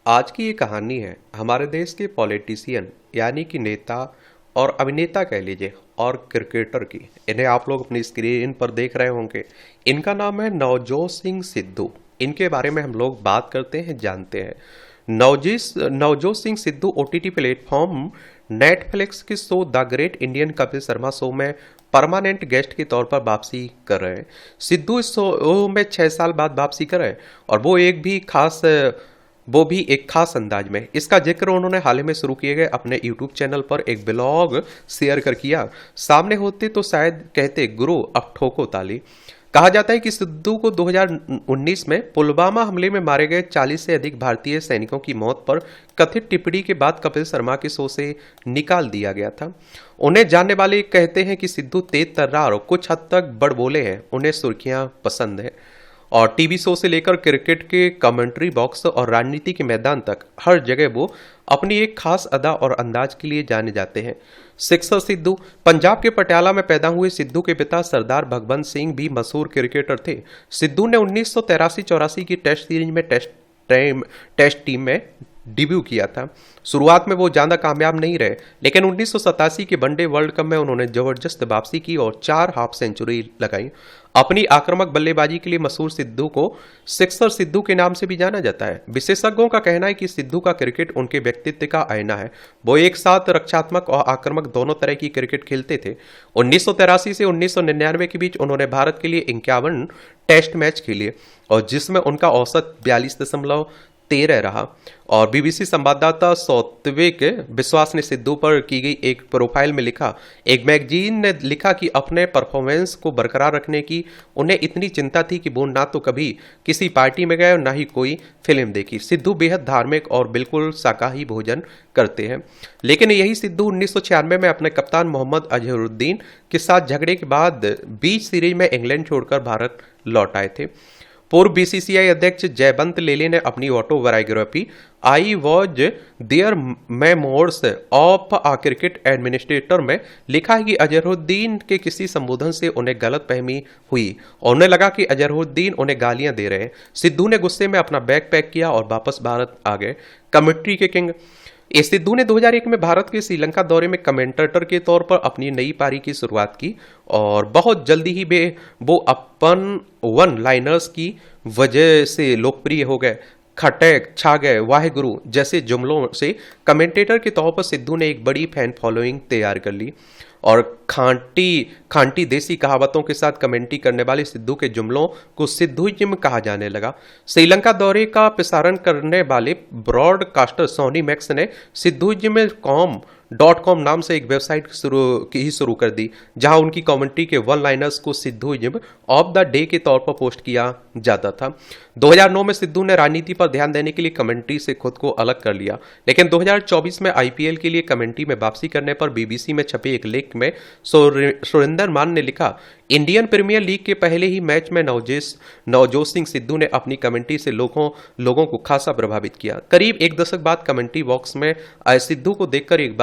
आज की ये कहानी है हमारे देश के पॉलिटिशियन यानी कि नेता और अभिनेता कह लीजिए और क्रिकेटर की। इन्हें आप लोग अपनी स्क्रीन पर देख रहे होंगे। इनका नाम है नवजोत सिंह सिद्धू। इनके बारे में हम लोग बात करते हैं, जानते हैं। Navjot Singh Sidhu OTT platform Netflix के show the great Indian Kapil Sharma show में परमानेंट गेस्ट के तौर पर वापसी कर रहे हैं। सिद्धू इस शो में 6 साल बाद वापसी कर रहे हैं और वो भी एक खास अंदाज में। इसका जिक्र उन्होंने हाल ही में शुरू किए गए अपने यूट्यूब चैनल पर एक ब्लॉग शेयर कर किया। सामने होते तो शायद कहते गुरु अब ठोको ताली। कहा जाता है कि सिद्धू को 2019 में पुलवामा हमले में मारे गए 40 से अधिक भारतीय सैनिकों की मौत पर कथित टिप्पणी के बाद कपिल शर्मा के शो से निकाल दिया गया था। उन्हें जानने वाले कहते हैं कि सिद्धू तेज तर्रार और कुछ हद तक बड़बोले हैं। उन्हें सुर्खियां पसंद है और टीवी शो से लेकर क्रिकेट के कमेंट्री बॉक्स और राजनीति के मैदान तक हर जगह वो अपनी एक खास अदा और अंदाज के लिए जाने जाते हैं। सिक्सर सिद्धू। पंजाब के पटियाला में पैदा हुए सिद्धू के पिता सरदार भगवंत सिंह भी मशहूर क्रिकेटर थे। सिद्धू ने 1983-84 की टेस्ट सीरीज में टेस्ट टीम में डेब्यू किया था। शुरुआत में वो ज्यादा कामयाब नहीं रहे, लेकिन 1987 के वनडे वर्ल्ड कप में उन्होंने जबरदस्त वापसी की और 4 हाफ सेंचुरी लगाई। अपनी आक्रामक बल्लेबाजी के लिए मशहूर सिद्धू को सिक्सर सिद्धू के नाम से भी जाना जाता है। विशेषज्ञों का कहना है कि सिद्धू का क्रिकेट उनके व्यक्तित्व का आईना है। वो एक साथ रक्षात्मक और आक्रामक दोनों तरह की क्रिकेट खेलते थे। 1983 से 1999 के बीच उन्होंने भारत के लिए 51 टेस्ट मैच खेले और जिसमें उनका औसत 42.13 रहा। और बीबीसी संवाददाता सौत्विक विश्वास ने सिद्धू पर की गई एक प्रोफाइल में लिखा, एक मैगजीन ने लिखा कि अपने परफॉर्मेंस को बरकरार रखने की उन्हें इतनी चिंता थी कि वो ना तो कभी किसी पार्टी में गए और ना ही कोई फिल्म देखी। सिद्धू बेहद धार्मिक और बिल्कुल शाकाहारी भोजन करते हैं। लेकिन यही सिद्धू 1996 में अपने कप्तान मोहम्मद अजहरुद्दीन के साथ झगड़े के बाद बीच सीरीज में इंग्लैंड छोड़कर भारत लौट आए थे। पूर्व बीसीसीआई अध्यक्ष जयवंत लेली ने अपनी autobiography I was there memoirs of a cricket administrator में लिखा है कि अजहरुद्दीन के किसी संबोधन से उन्हें गलत फहमी हुई और उन्हें लगा कि अजहरुद्दीन उन्हें गालियां दे रहे हैं। सिद्धू ने गुस्से में अपना बैग पैक किया और वापस भारत आ गए। कमेंट्री के किंग। इस सिद्धू ने 2001 में भारत के श्रीलंका दौरे में कमेंटेटर के तौर पर अपनी नई पारी की शुरुआत की और बहुत जल्दी ही वो अपन वन लाइनर्स की वजह से लोकप्रिय हो गए। खटक छा गए, वाहेगुरु जैसे जुमलों से कमेंटेटर के तौर पर सिद्धू ने एक बड़ी फैन फॉलोइंग तैयार कर ली और खांटी देसी कहावतों के साथ कमेंट्री करने वाले सिद्धू के जुमलों को सिद्धूइज्म कहा जाने लगा। श्रीलंका दौरे का प्रसारण करने वाले ब्रॉडकास्टर सोनी मैक्स ने सिद्धूइज्म.com नाम से एक वेबसाइट शुरू कर दी, जहां उनकी कमेंट्री के वन लाइनर्स को सिद्धूइज्म ऑफ द डे के तौर पर पोस्ट किया जाता था। 2009 में सिद्धू ने राजनीति पर ध्यान देने के लिए कमेंट्री से खुद को अलग कर लिया, लेकिन 2024 में आईपीएल के लिए कमेंट्री में वापसी करने पर बीबीसी में छपे एक लेख में सुरेंद्र मान ने लिखा, इंडियन प्रीमियर लीग के पहले ही मैच में नवजोत सिंह सिद्धू ने अपनी कमेंट्री से लोगों को खासा प्रभावित किया। करीब एक दशक बाद कमेंट्री बॉक्स में आए सिद्धू को देखकर एक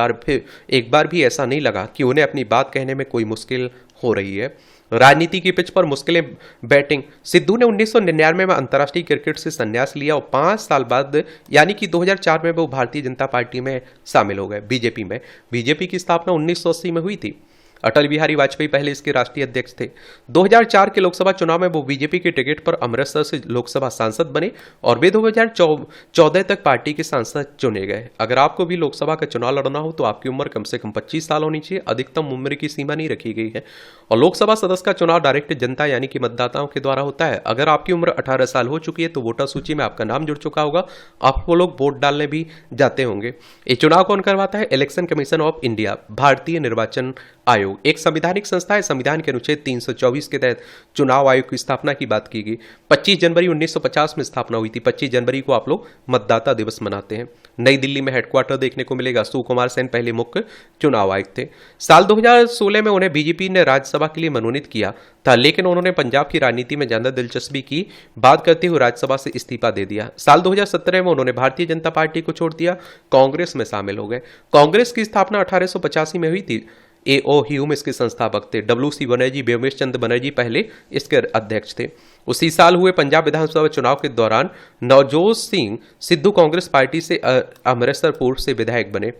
बार भी ऐसा नहीं लगा कि उन्हें अपनी बात कहने में कोई मुश्किल हो रही है। राजनीति की पिच पर मुश्किलें। बैटिंग। सिद्धू ने 1999 में अंतर्राष्ट्रीय क्रिकेट से संन्यास लिया और 5 साल बाद यानी कि 2004 में वो भारतीय जनता पार्टी में शामिल हो गए, बीजेपी में। बीजेपी की स्थापना 1980 में हुई थी। अटल बिहारी वाजपेयी पहले इसके राष्ट्रीय अध्यक्ष थे। 2004 के लोकसभा चुनाव में वो बीजेपी के टिकट पर अमृतसर से लोकसभा सांसद बने और वे 2014 तक पार्टी के सांसद चुने गए। अगर आपको भी लोकसभा का चुनाव लड़ना हो तो आपकी उम्र कम से कम 25 साल होनी चाहिए। अधिकतम उम्र की सीमा नहीं रखी गई है और लोकसभा सदस्य का चुनाव डायरेक्ट जनता यानी कि मतदाताओं के द्वारा होता है। अगर आपकी उम्र 18 साल हो चुकी है तो वोटर सूची में आपका नाम जुड़ चुका होगा, आपको लोग वोट डालने भी जाते होंगे। ये चुनाव कौन करवाता है? इलेक्शन कमीशन ऑफ इंडिया, भारतीय निर्वाचन आयोग एक संवैधानिक संस्था है। संविधान के अनुच्छेद 324 के तहत चुनाव आयोग की स्थापना की बात की गई। 25 जनवरी 1950 में स्थापना हुई थी। 25 जनवरी को आप लोग मतदाता दिवस मनाते हैं। नई दिल्ली में हेडक्वार्टर देखने को मिलेगा। सुकुमार सेन पहले मुख्य चुनाव आयुक्त थे। साल 2016 में उन्हें बीजेपी ने राज्यसभा के लिए मनोनीत किया था, लेकिन उन्होंने पंजाब की राजनीति में ज्यादा दिलचस्पी की बात करते हुए राज्यसभा से इस्तीफा दे दिया। साल 2017 में उन्होंने भारतीय जनता पार्टी को छोड़ दिया, कांग्रेस में शामिल हो गए। कांग्रेस की स्थापना 1885 में हुई थी। ए ओ ह्यूम इसके संस्थापक थे। डब्ल्यू सी बनर्जी, व्योमेश चंद्र बनर्जी पहले इसके अध्यक्ष थे। उसी साल हुए पंजाब विधानसभा चुनाव के दौरान नवजोत सिंह सिद्धू कांग्रेस पार्टी से अमृतसर पूर्व से विधायक बने।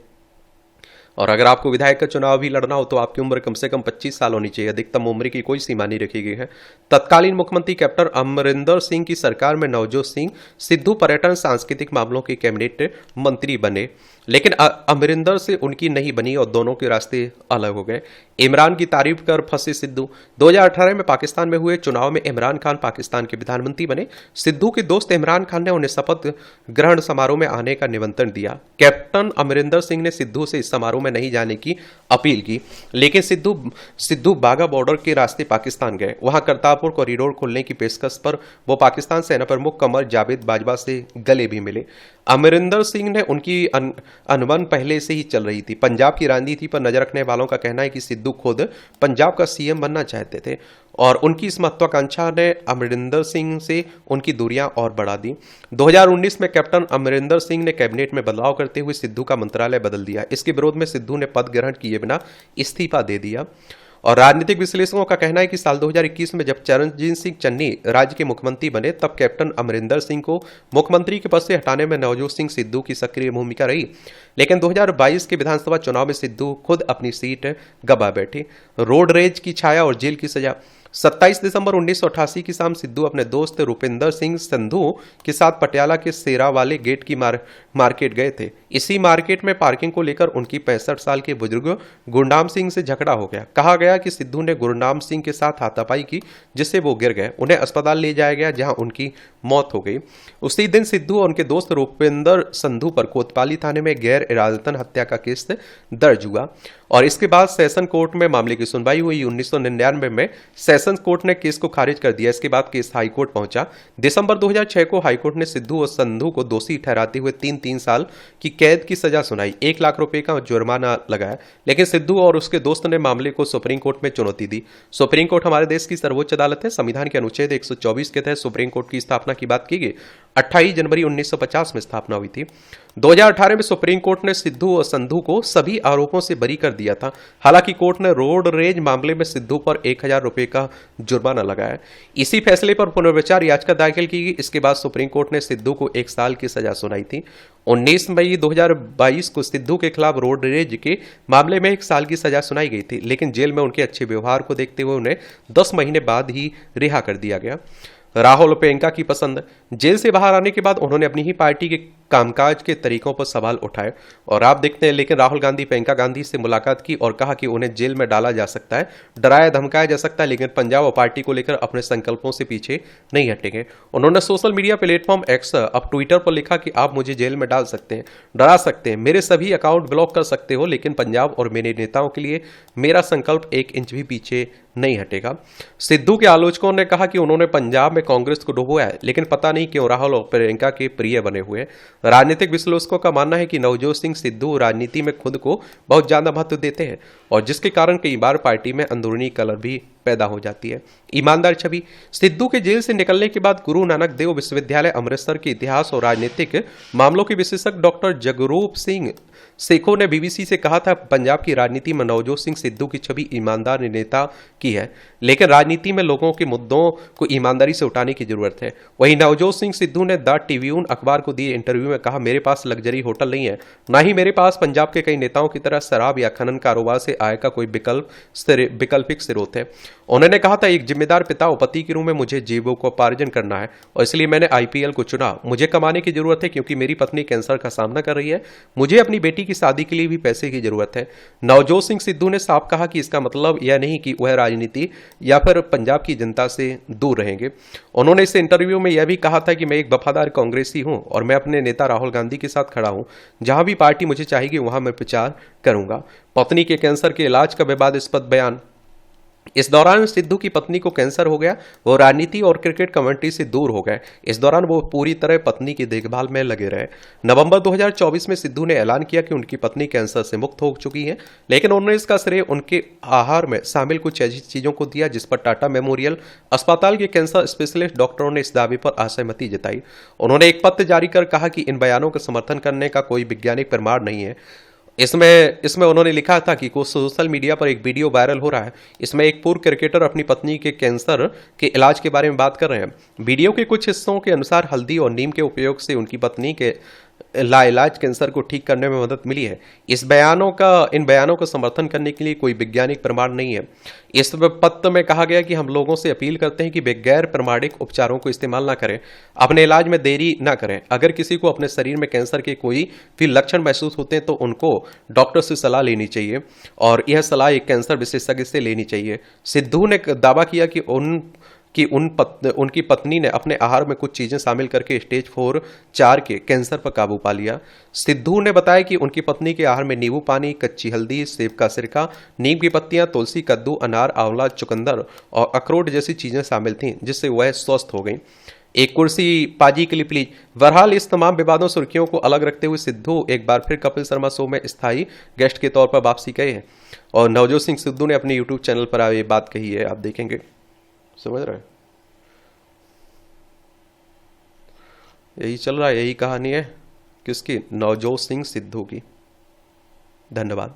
और अगर आपको विधायक का चुनाव भी लड़ना हो तो आपकी उम्र कम से कम 25 साल होनी चाहिए, अधिकतम उम्र की कोई सीमा नहीं रखी गई है। तत्कालीन मुख्यमंत्री कैप्टन अमरिंदर सिंह की सरकार में नवजोत सिंह सिद्धू पर्यटन सांस्कृतिक मामलों के कैबिनेट मंत्री बने, लेकिन अमरिंदर से उनकी नहीं बनी और दोनों के रास्ते अलग हो गए। इमरान की तारीफ कर फंसे सिद्धू। 2018 में पाकिस्तान में हुए चुनाव में इमरान खान पाकिस्तान के प्रधानमंत्री बने। सिद्धू के दोस्त इमरान खान ने उन्हें शपथ ग्रहण समारोह में आने का निमंत्रण दिया। कैप्टन अमरिंदर सिंह ने सिद्धू से इस समारोह में नहीं जाने की अपील की, लेकिन सिद्धू बाघा बॉर्डर के रास्ते पाकिस्तान गए। वहां करतारपुर कॉरिडोर खोलने की पेशकश पर वो पाकिस्तान सेना प्रमुख कमर जावेद बाजवा से गले भी मिले। अमरिंदर सिंह ने उनकी अनबन पहले से ही चल रही थी। पंजाब की राजनीति पर नजर रखने वालों का कहना है कि सिद्धू खुद पंजाब का सीएम बनना चाहते थे और उनकी इस महत्वाकांक्षा ने अमरिंदर सिंह से उनकी दूरियां और बढ़ा दी। 2019 में कैप्टन अमरिंदर सिंह ने कैबिनेट में बदलाव करते हुए सिद्धू का मंत्रालय बदल दिया। इसके विरोध में सिद्धू ने पद ग्रहण किए बिना इस्तीफा दे दिया। और राजनीतिक विश्लेषकों का कहना है कि साल 2021 में जब चरणजीत सिंह चन्नी राज्य के मुख्यमंत्री बने तब कैप्टन अमरिंदर सिंह को मुख्यमंत्री के पद से हटाने में नवजोत सिंह सिद्धू की सक्रिय भूमिका रही, लेकिन 2022 के विधानसभा चुनाव में सिद्धू खुद अपनी सीट गंवा बैठे। रोड रेज की छाया और जेल की सजा। 27 दिसंबर 1988 की शाम सिद्धू अपने दोस्त रुपिंदर सिंह संधू के साथ पटियाला के सेरा वाले गेट की मार्केट गए थे। इसी मार्केट में पार्किंग को लेकर उनकी 65 साल के बुजुर्ग गुरनाम सिंह से झगड़ा हो गया। कहा गया कि सिद्धू ने गुरनाम सिंह के साथ हाथापाई की, जिससे वो गिर गए। उन्हें अस्पताल ले जाया गया जहां उनकी मौत हो गई। उसी दिन सिद्धू और उनके दोस्त रुपिंदर संधू पर कोतवाली थाने में गैर इरादतन हत्या का केस दर्ज हुआ और इसके बाद सेशन कोर्ट में मामले की सुनवाई हुई। 1999 में सेशन कोर्ट ने केस को खारिज कर दिया। इसके बाद केस हाई कोर्ट पहुंचा। दिसंबर 2006 को हाई कोर्ट ने सिद्धू और संधू को दोषी ठहराते हुए 3 साल की कैद की सजा सुनाई, 1 लाख रुपए का जुर्माना लगाया, लेकिन सिद्धू और उसके दोस्त ने मामले को सुप्रीम कोर्ट में चुनौती दी। सुप्रीम कोर्ट हमारे देश की सर्वोच्च अदालत है। संविधान के अनुच्छेद 124 के तहत सुप्रीम कोर्ट की स्थापना की बात की गई। 28 जनवरी 1950 में स्थापना हुई थी। 2018 में सुप्रीम कोर्ट ने सिद्धू और संधू को सभी आरोपों से बरी कर दिया था। हालांकि कोर्ट ने रोड रेज मामले में सिद्धू पर 1000 रुपए का जुर्माना लगाया। इसी फैसले पर पुनर्विचार याचिका दाखिल की गई। इसके बाद सुप्रीम कोर्ट ने सिद्धू को 1 साल की सजा सुनाई थी। 19 मई 2022 को सिद्धू के खिलाफ रोड रेज के मामले में 1 साल की सजा सुनाई गई थी, लेकिन जेल में उनके अच्छे व्यवहार को देखते हुए उन्हें 10 महीने बाद ही रिहा कर दिया गया। राहुल प्रियंका की पसंद। जेल से बाहर आने के बाद उन्होंने अपनी ही पार्टी के कामकाज के तरीकों पर सवाल उठाए और आप देखते हैं, लेकिन राहुल गांधी प्रियंका गांधी से मुलाकात की और कहा कि उन्हें जेल में डाला जा सकता है, डराया धमकाया जा सकता है, लेकिन पंजाब और पार्टी को लेकर अपने संकल्पों से पीछे नहीं हटेंगे। उन्होंने सोशल मीडिया प्लेटफॉर्म एक्स अब ट्विटर पर लिखा कि आप मुझे जेल में डाल सकते हैं, डरा सकते हैं, मेरे सभी अकाउंट ब्लॉक कर सकते हो, लेकिन पंजाब और मेरे नेताओं के लिए मेरा संकल्प 1 इंच भी पीछे नहीं हटेगा। सिद्धू के आलोचकों ने कहा कि उन्होंने पंजाब में कांग्रेस को डुबोया है, लेकिन पता नहीं क्यों राहुल और प्रियंका के प्रिय बने हुए। राजनीतिक विश्लेषकों का मानना है कि नवजोत सिंह सिद्धू राजनीति में खुद को बहुत ज्यादा महत्व देते हैं और जिसके कारण कई बार पार्टी में अंदरूनी कलह भी पैदा हो जाती है। ईमानदार छवि। सिद्धू के जेल से निकलने के बाद गुरु नानक देव विश्वविद्यालय अमृतसर के इतिहास और राजनीतिक मामलों के विशेषज्ञ डॉक्टर जगरूप सिंह सेखो ने बीबीसी से कहा था, पंजाब की राजनीति में नवजोत सिंह सिद्धू की छवि ईमानदार नेता की है, लेकिन राजनीति में लोगों के मुद्दों को ईमानदारी से उठाने की जरूरत है। वहीं नवजोत सिंह सिद्धू ने द ट्रिब्यून अखबार को दिए इंटरव्यू में कहा, मेरे पास लग्जरी होटल नहीं है, ना ही मेरे पास पंजाब के कई नेताओं की तरह शराब या खनन कारोबार से आय का कोई वैकल्पिक स्रोत है। उन्होंने कहा था, एक जिम्मेदार पिता और पति के रूप में मुझे जीविकोपार्जन करना है और इसलिए मैंने आईपीएल को चुना। मुझे कमाने की जरूरत है क्योंकि मेरी पत्नी कैंसर का सामना कर रही है। मुझे अपनी बेटी की शादी के लिए भी पैसे की जरूरत है। नवजोत सिंह सिद्धू ने साफ कहा कि इसका मतलब यह नहीं कि वह राजनीति या फिर पंजाब की जनता से दूर रहेंगे। उन्होंने इस इंटरव्यू में यह भी कहा था कि मैं एक वफादार कांग्रेसी हूं और मैं अपने नेता राहुल गांधी के साथ खड़ा हूं। जहां भी पार्टी मुझे चाहेगी वहां मैं प्रचार करूंगा। पत्नी के कैंसर के इलाज का विवादास्पद बयान। इस दौरान सिद्धू की पत्नी को कैंसर हो गया। वो राजनीति और क्रिकेट कमेंट्री से दूर हो गए। इस दौरान वो पूरी तरह पत्नी की देखभाल में लगे रहे। नवंबर 2024 में सिद्धू ने ऐलान किया कि उनकी पत्नी कैंसर से मुक्त हो चुकी है, लेकिन उन्होंने इसका श्रेय उनके आहार में शामिल कुछ ऐसी चीजों को दिया जिस पर टाटा मेमोरियल अस्पताल के कैंसर स्पेशलिस्ट डॉक्टरों ने इस दावे पर असहमति जताई। उन्होंने एक पत्र जारी कर कहा कि इन बयानों का समर्थन करने का कोई वैज्ञानिक प्रमाण नहीं है इसमें इसमें उन्होंने लिखा था कि कुछ सोशल मीडिया पर एक वीडियो वायरल हो रहा है। इसमें एक पूर्व क्रिकेटर अपनी पत्नी के कैंसर के इलाज के बारे में बात कर रहे हैं। वीडियो के कुछ हिस्सों के अनुसार हल्दी और नीम के उपयोग से उनकी पत्नी के लाइलाज कैंसर को ठीक करने में मदद मिली है। इन बयानों का समर्थन करने के लिए कोई वैज्ञानिक प्रमाण नहीं है। इस पत्र में कहा गया कि हम लोगों से अपील करते हैं कि वे गैर प्रमाणिक उपचारों को इस्तेमाल ना करें, अपने इलाज में देरी ना करें। अगर किसी को अपने शरीर में कैंसर के कोई भी लक्षण महसूस होते हैं तो उनको डॉक्टर से सलाह लेनी चाहिए और यह सलाह एक कैंसर विशेषज्ञ से लेनी चाहिए। सिद्धू ने दावा किया कि उनकी पत्नी ने अपने आहार में कुछ चीजें शामिल करके स्टेज 4 के कैंसर पर काबू पा लिया। सिद्धू ने बताया कि उनकी पत्नी के आहार में नींबू पानी, कच्ची हल्दी, सेब का सिरका, नीम की पत्तियां, तुलसी, कद्दू, अनार, आंवला, चुकंदर और अखरोट जैसी चीजें शामिल थीं, जिससे वह स्वस्थ हो गई। एक कुर्सी पाजी के लिए प्लीज। बहरहाल इस तमाम विवादों सुर्खियों को अलग रखते हुए सिद्धू एक बार फिर कपिल शर्मा शो में स्थायी गेस्ट के तौर पर वापसी गए हैं और नवजोत सिंह सिद्धू ने अपने यूट्यूब चैनल पर ये बात कही है। आप देखेंगे, समझ रहे हैं, यही चल रहा है, यही कहानी है किसकी, नवजोत सिंह सिद्धू की। धन्यवाद।